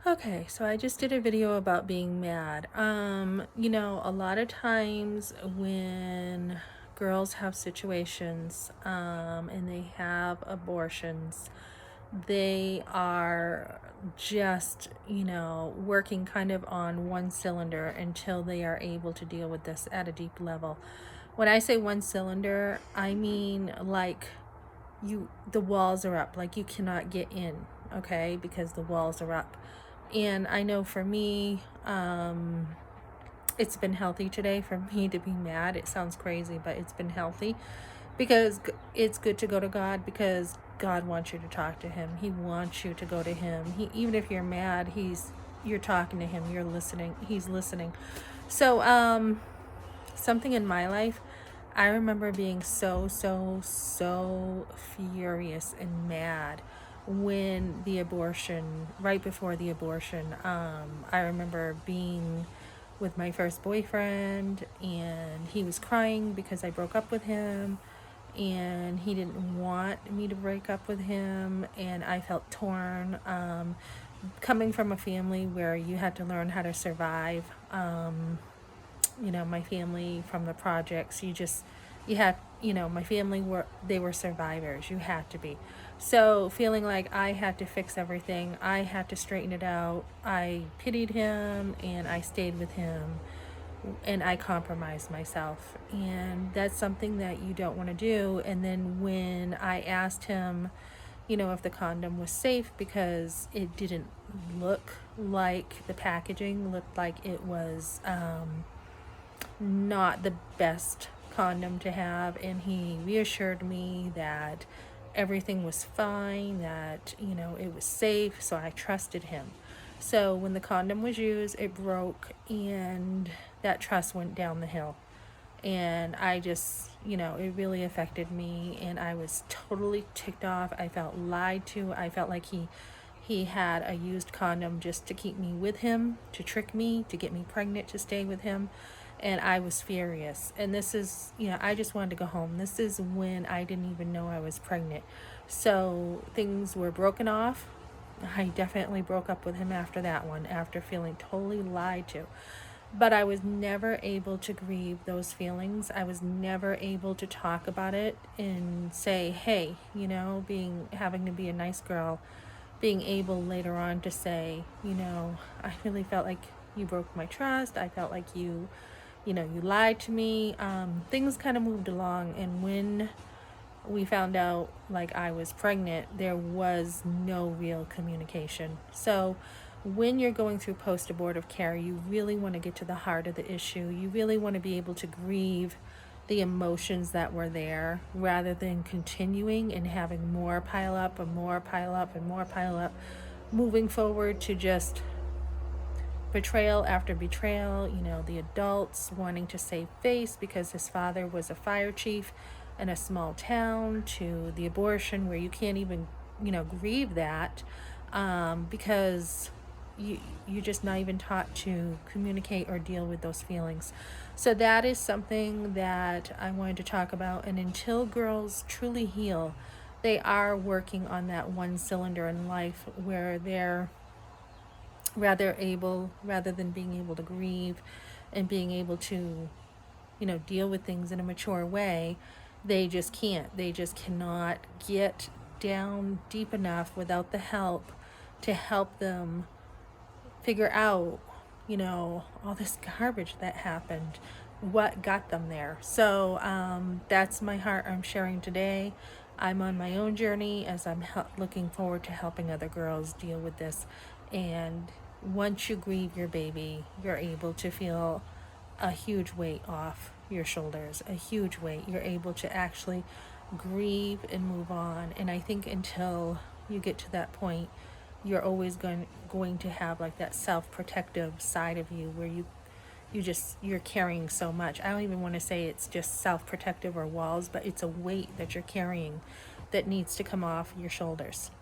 Okay, so I just did a video about being mad. A lot of times when girls have situations and they have abortions, they are just, working kind of on one cylinder until they are able to deal with this at a deep level. When I say one cylinder, I mean like the walls are up, like you cannot get in, okay, because the walls are up. And I know for me, it's been healthy today for me to be mad. It sounds crazy, but it's been healthy because it's good to go to God, because God wants you to talk to him. He wants you to go to him. Even if you're mad, you're talking to him, you're listening, he's listening. So something in my life, I remember being so furious and mad when right before the abortion. I remember being with my first boyfriend, and he was crying because I broke up with him, and he didn't want me to break up with him, and I felt torn. Coming from a family where you had to learn how to survive, my family from the projects, you had, my family they were survivors. You had to be. So feeling like I had to fix everything, I had to straighten it out, I pitied him and I stayed with him and I compromised myself. And that's something that you don't want to do. And then when I asked him, if the condom was safe, because it didn't look like, the packaging looked like it was not the best condom to have, and he reassured me that everything was fine, that it was safe, so I trusted him. So when the condom was used, it broke, and that trust went down the hill. And I just, it really affected me, and I was totally ticked off. I felt lied to. I felt like he had a used condom just to keep me with him, to trick me, to get me pregnant, to stay with him. And I was furious. And this is, I just wanted to go home. This is when I didn't even know I was pregnant. So things were broken off. I definitely broke up with him after that one, after feeling totally lied to. But I was never able to grieve those feelings. I was never able to talk about it and say, hey, having to be a nice girl, being able later on to say, I really felt like you broke my trust. I felt like you lied to me. Things kind of moved along. And when we found out like I was pregnant, there was no real communication. So when you're going through post-abortive care, you really want to get to the heart of the issue. You really want to be able to grieve the emotions that were there, rather than continuing and having more pile up and more pile up and more pile up, moving forward to just betrayal after betrayal. The adults wanting to save face because his father was a fire chief in a small town, to the abortion where you can't even, grieve that, because you're just not even taught to communicate or deal with those feelings. So that is something that I wanted to talk about. And until girls truly heal, they are working on that one cylinder in life where they're rather than being able to grieve and being able to, deal with things in a mature way. They just can't. They just cannot get down deep enough without the help to help them figure out, all this garbage that happened, what got them there. So that's my heart I'm sharing today. I'm on my own journey as I'm looking forward to helping other girls deal with this. And once you grieve your baby, you're able to feel a huge weight off your shoulders, a huge weight. You're able to actually grieve and move on. And I think until you get to that point, you're always going to have like that self-protective side of you where you're carrying so much. I don't even want to say it's just self-protective or walls, but it's a weight that you're carrying that needs to come off your shoulders.